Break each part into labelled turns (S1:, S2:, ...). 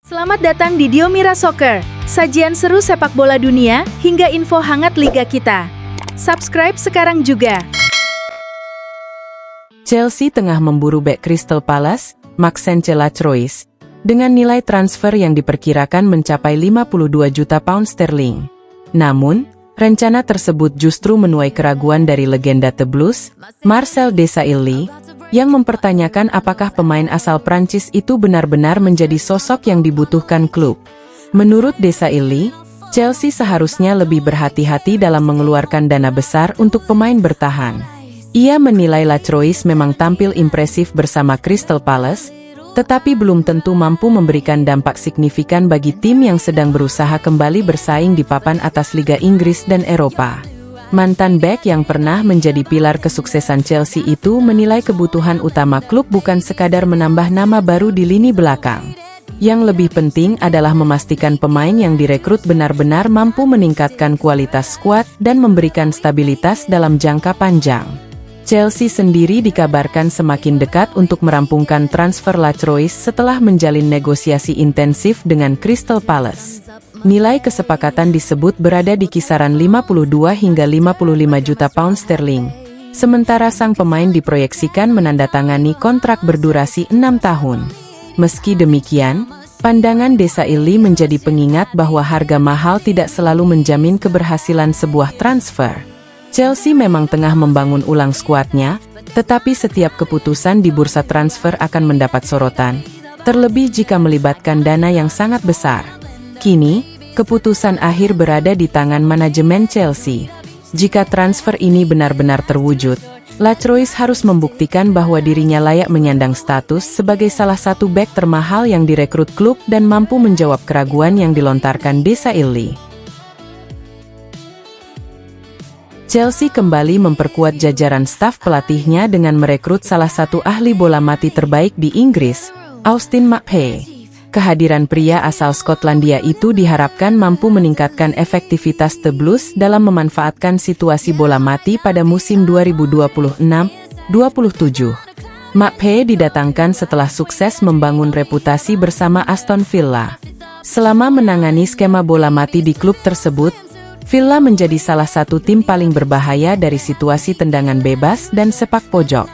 S1: Selamat datang di Diomira Soccer, sajian seru sepak bola dunia hingga info hangat liga kita. Subscribe sekarang juga.
S2: Chelsea tengah memburu bek Crystal Palace, Maxence Lacroix, dengan nilai transfer yang diperkirakan mencapai 52 juta pound sterling. Namun, rencana tersebut justru menuai keraguan dari legenda The Blues, Marcel Desailly, yang mempertanyakan apakah pemain asal Prancis itu benar-benar menjadi sosok yang dibutuhkan klub. Menurut Desailly, Chelsea seharusnya lebih berhati-hati dalam mengeluarkan dana besar untuk pemain bertahan. Ia menilai Lacroix memang tampil impresif bersama Crystal Palace, tetapi belum tentu mampu memberikan dampak signifikan bagi tim yang sedang berusaha kembali bersaing di papan atas Liga Inggris dan Eropa. Mantan bek yang pernah menjadi pilar kesuksesan Chelsea itu menilai kebutuhan utama klub bukan sekadar menambah nama baru di lini belakang. Yang lebih penting adalah memastikan pemain yang direkrut benar-benar mampu meningkatkan kualitas skuad dan memberikan stabilitas dalam jangka panjang. Chelsea sendiri dikabarkan semakin dekat untuk merampungkan transfer Lacroix setelah menjalin negosiasi intensif dengan Crystal Palace. Nilai kesepakatan disebut berada di kisaran 52 hingga 55 juta pound sterling. Sementara sang pemain diproyeksikan menandatangani kontrak berdurasi 6 tahun. Meski demikian, pandangan Desailly menjadi pengingat bahwa harga mahal tidak selalu menjamin keberhasilan sebuah transfer. Chelsea memang tengah membangun ulang skuadnya, tetapi setiap keputusan di bursa transfer akan mendapat sorotan, terlebih jika melibatkan dana yang sangat besar. Kini, keputusan akhir berada di tangan manajemen Chelsea. Jika transfer ini benar-benar terwujud, Lacroix harus membuktikan bahwa dirinya layak menyandang status sebagai salah satu bek termahal yang direkrut klub dan mampu menjawab keraguan yang dilontarkan Desailly. Chelsea kembali memperkuat jajaran staf pelatihnya dengan merekrut salah satu ahli bola mati terbaik di Inggris, Austin Maphey. Kehadiran pria asal Skotlandia itu diharapkan mampu meningkatkan efektivitas The Blues dalam memanfaatkan situasi bola mati pada musim 2026-27. Maphey didatangkan setelah sukses membangun reputasi bersama Aston Villa. Selama menangani skema bola mati di klub tersebut, Villa menjadi salah satu tim paling berbahaya dari situasi tendangan bebas dan sepak pojok.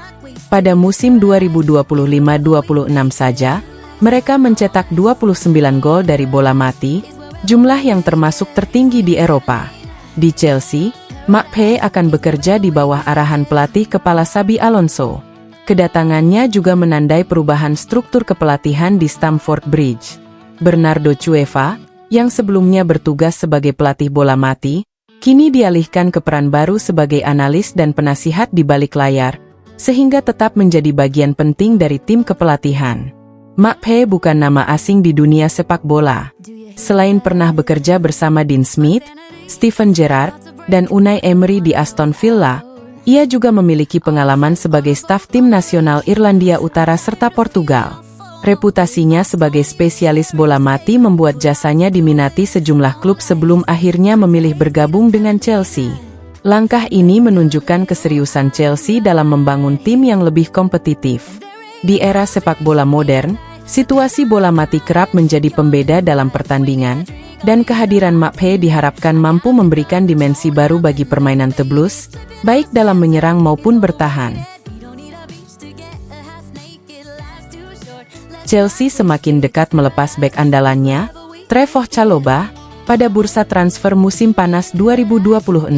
S2: Pada musim 2025-26 saja, mereka mencetak 29 gol dari bola mati, jumlah yang termasuk tertinggi di Eropa. Di Chelsea, Maphey akan bekerja di bawah arahan pelatih kepala Xabi Alonso. Kedatangannya juga menandai perubahan struktur kepelatihan di Stamford Bridge. Bernardo Cueva, yang sebelumnya bertugas sebagai pelatih bola mati, kini dialihkan ke peran baru sebagai analis dan penasihat di balik layar, sehingga tetap menjadi bagian penting dari tim kepelatihan. Maphey bukan nama asing di dunia sepak bola. Selain pernah bekerja bersama Dean Smith, Steven Gerrard, dan Unai Emery di Aston Villa, ia juga memiliki pengalaman sebagai staf tim nasional Irlandia Utara serta Portugal. Reputasinya sebagai spesialis bola mati membuat jasanya diminati sejumlah klub sebelum akhirnya memilih bergabung dengan Chelsea. Langkah ini menunjukkan keseriusan Chelsea dalam membangun tim yang lebih kompetitif. Di era sepak bola modern, situasi bola mati kerap menjadi pembeda dalam pertandingan, dan kehadiran Maphey diharapkan mampu memberikan dimensi baru bagi permainan The Blues, baik dalam menyerang maupun bertahan. Chelsea semakin dekat melepas bek andalannya, Trevoh Chalobah, pada bursa transfer musim panas 2026.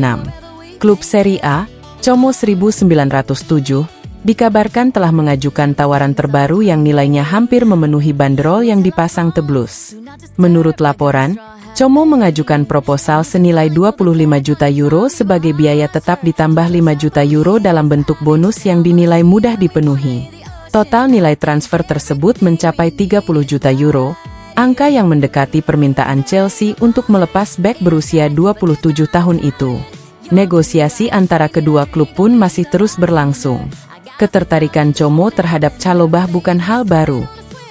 S2: Klub Serie A, Como 1907, dikabarkan telah mengajukan tawaran terbaru yang nilainya hampir memenuhi banderol yang dipasang The Blues. Menurut laporan, Como mengajukan proposal senilai 25 juta euro sebagai biaya tetap ditambah 5 juta euro dalam bentuk bonus yang dinilai mudah dipenuhi. Total nilai transfer tersebut mencapai 30 juta euro, angka yang mendekati permintaan Chelsea untuk melepas bek berusia 27 tahun itu. Negosiasi antara kedua klub pun masih terus berlangsung. Ketertarikan Como terhadap Chalobah bukan hal baru.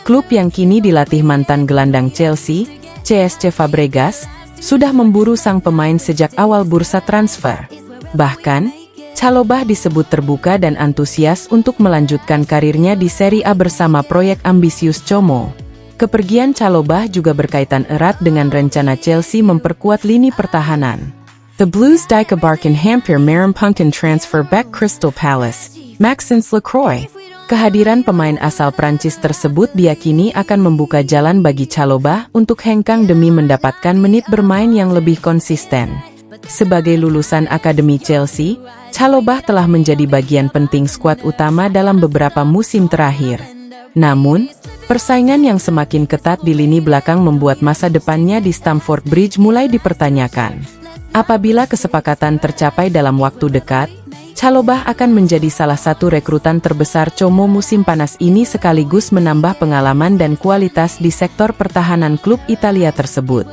S2: Klub yang kini dilatih mantan gelandang Chelsea, CSC Fabregas, sudah memburu sang pemain sejak awal bursa transfer. Bahkan, Chalobah disebut terbuka dan antusias untuk melanjutkan karirnya di Serie A bersama proyek ambisius Como. Kepergian Chalobah juga berkaitan erat dengan rencana Chelsea memperkuat lini pertahanan. The Blues dikebarkan hampir merampungkan transfer back Crystal Palace, Maxence Lacroix. Kehadiran pemain asal Prancis tersebut diyakini akan membuka jalan bagi Chalobah untuk hengkang demi mendapatkan menit bermain yang lebih konsisten. Sebagai lulusan Akademi Chelsea, Chalobah telah menjadi bagian penting skuad utama dalam beberapa musim terakhir. Namun, persaingan yang semakin ketat di lini belakang membuat masa depannya di Stamford Bridge mulai dipertanyakan. Apabila kesepakatan tercapai dalam waktu dekat, Chalobah akan menjadi salah satu rekrutan terbesar Como musim panas ini sekaligus menambah pengalaman dan kualitas di sektor pertahanan klub Italia tersebut.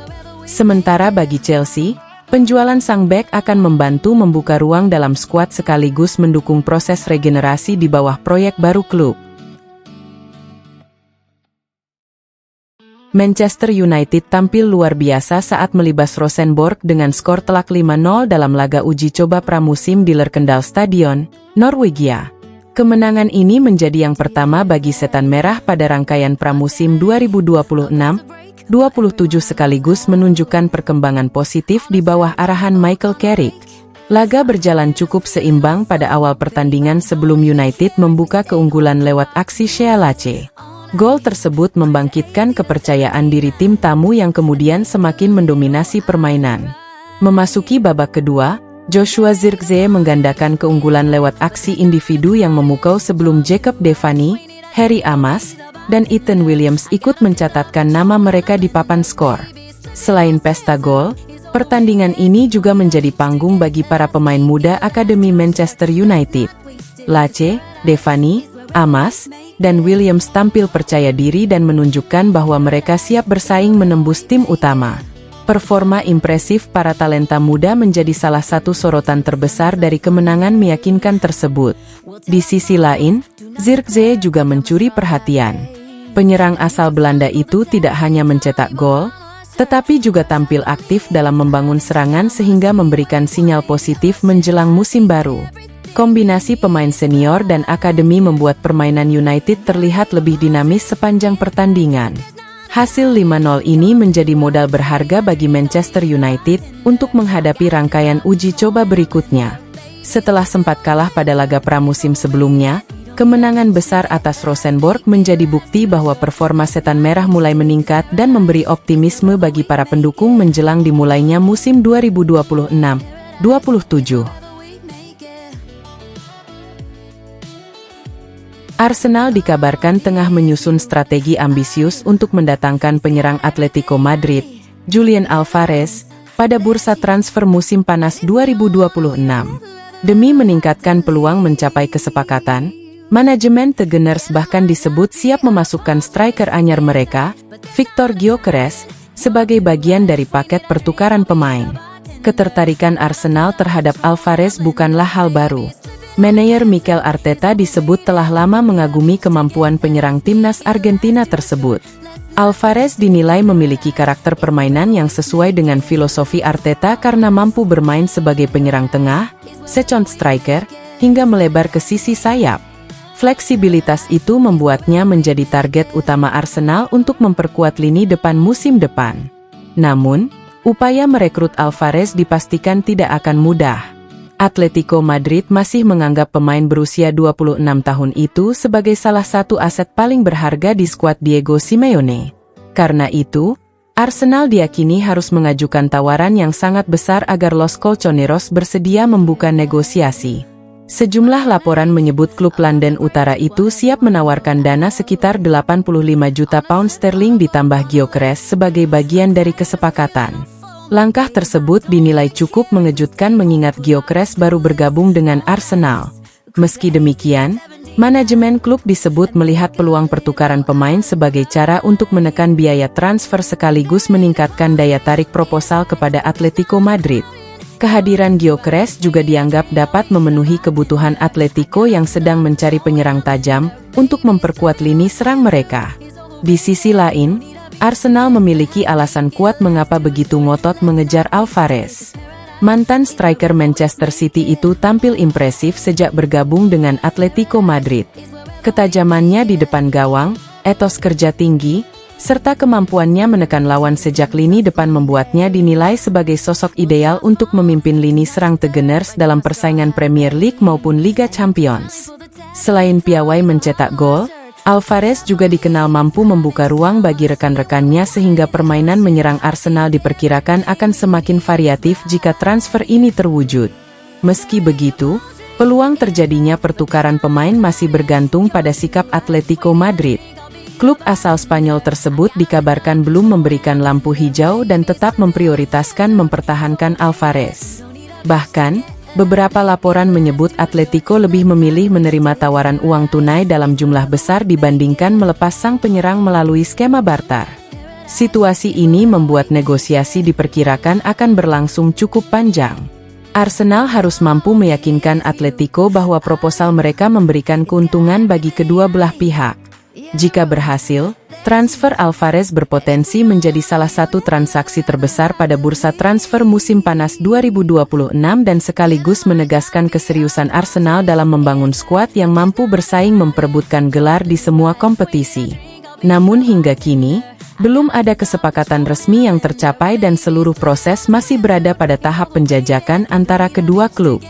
S2: Sementara bagi Chelsea, penjualan sang bek akan membantu membuka ruang dalam skuad sekaligus mendukung proses regenerasi di bawah proyek baru klub. Manchester United tampil luar biasa saat melibas Rosenborg dengan skor telak 5-0 dalam laga uji coba pramusim di Lerkendal Stadion, Norwegia. Kemenangan ini menjadi yang pertama bagi Setan Merah pada rangkaian pramusim 2026-27 sekaligus menunjukkan perkembangan positif di bawah arahan Michael Carrick. Laga berjalan cukup seimbang pada awal pertandingan sebelum United membuka keunggulan lewat aksi Shea Lache. Gol tersebut membangkitkan kepercayaan diri tim tamu yang kemudian semakin mendominasi permainan. Memasuki babak kedua, Joshua Zirkzee menggandakan keunggulan lewat aksi individu yang memukau sebelum Jacob Devaney, Harry Amas, dan Ethan Williams ikut mencatatkan nama mereka di papan skor. Selain pesta gol, pertandingan ini juga menjadi panggung bagi para pemain muda Akademi Manchester United. Lache, Devaney, Amas, dan Williams tampil percaya diri dan menunjukkan bahwa mereka siap bersaing menembus tim utama. Performa impresif para talenta muda menjadi salah satu sorotan terbesar dari kemenangan meyakinkan tersebut. Di sisi lain, Zirkzee juga mencuri perhatian. Penyerang asal Belanda itu tidak hanya mencetak gol, tetapi juga tampil aktif dalam membangun serangan sehingga memberikan sinyal positif menjelang musim baru. Kombinasi pemain senior dan akademi membuat permainan United terlihat lebih dinamis sepanjang pertandingan. Hasil 5-0 ini menjadi modal berharga bagi Manchester United untuk menghadapi rangkaian uji coba berikutnya. Setelah sempat kalah pada laga pramusim sebelumnya, kemenangan besar atas Rosenborg menjadi bukti bahwa performa Setan Merah mulai meningkat dan memberi optimisme bagi para pendukung menjelang dimulainya musim 2026-27. Arsenal dikabarkan tengah menyusun strategi ambisius untuk mendatangkan penyerang Atletico Madrid, Julian Alvarez, pada bursa transfer musim panas 2026. Demi meningkatkan peluang mencapai kesepakatan, manajemen The Gunners bahkan disebut siap memasukkan striker anyar mereka, Victor Gyökeres, sebagai bagian dari paket pertukaran pemain. Ketertarikan Arsenal terhadap Alvarez bukanlah hal baru. Manajer Mikel Arteta disebut telah lama mengagumi kemampuan penyerang timnas Argentina tersebut. Alvarez dinilai memiliki karakter permainan yang sesuai dengan filosofi Arteta karena mampu bermain sebagai penyerang tengah, second striker, hingga melebar ke sisi sayap. Fleksibilitas itu membuatnya menjadi target utama Arsenal untuk memperkuat lini depan musim depan. Namun, upaya merekrut Alvarez dipastikan tidak akan mudah. Atletico Madrid masih menganggap pemain berusia 26 tahun itu sebagai salah satu aset paling berharga di skuad Diego Simeone. Karena itu, Arsenal diyakini harus mengajukan tawaran yang sangat besar agar Los Colchoneros bersedia membuka negosiasi. Sejumlah laporan menyebut klub London Utara itu siap menawarkan dana sekitar 85 juta pound sterling ditambah Gyökeres sebagai bagian dari kesepakatan. Langkah tersebut dinilai cukup mengejutkan mengingat Gyökeres baru bergabung dengan Arsenal. Meski demikian, manajemen klub disebut melihat peluang pertukaran pemain sebagai cara untuk menekan biaya transfer sekaligus meningkatkan daya tarik proposal kepada Atletico Madrid. Kehadiran Gyökeres juga dianggap dapat memenuhi kebutuhan Atletico yang sedang mencari penyerang tajam untuk memperkuat lini serang mereka. Di sisi lain, Arsenal memiliki alasan kuat mengapa begitu ngotot mengejar Alvarez. Mantan striker Manchester City itu tampil impresif sejak bergabung dengan Atletico Madrid. Ketajamannya di depan gawang, etos kerja tinggi, serta kemampuannya menekan lawan sejak lini depan membuatnya dinilai sebagai sosok ideal untuk memimpin lini serang The Gunners dalam persaingan Premier League maupun Liga Champions. Selain piawai mencetak gol, Alvarez juga dikenal mampu membuka ruang bagi rekan-rekannya sehingga permainan menyerang Arsenal diperkirakan akan semakin variatif jika transfer ini terwujud. Meski begitu, peluang terjadinya pertukaran pemain masih bergantung pada sikap Atletico Madrid. Klub asal Spanyol tersebut dikabarkan belum memberikan lampu hijau dan tetap memprioritaskan mempertahankan Alvarez. Bahkan, beberapa laporan menyebut Atletico lebih memilih menerima tawaran uang tunai dalam jumlah besar dibandingkan melepas sang penyerang melalui skema barter. Situasi ini membuat negosiasi diperkirakan akan berlangsung cukup panjang. Arsenal harus mampu meyakinkan Atletico bahwa proposal mereka memberikan keuntungan bagi kedua belah pihak. Jika berhasil, transfer Alvarez berpotensi menjadi salah satu transaksi terbesar pada bursa transfer musim panas 2026 dan sekaligus menegaskan keseriusan Arsenal dalam membangun skuad yang mampu bersaing memperebutkan gelar di semua kompetisi. Namun hingga kini, belum ada kesepakatan resmi yang tercapai dan seluruh proses masih berada pada tahap penjajakan antara kedua klub.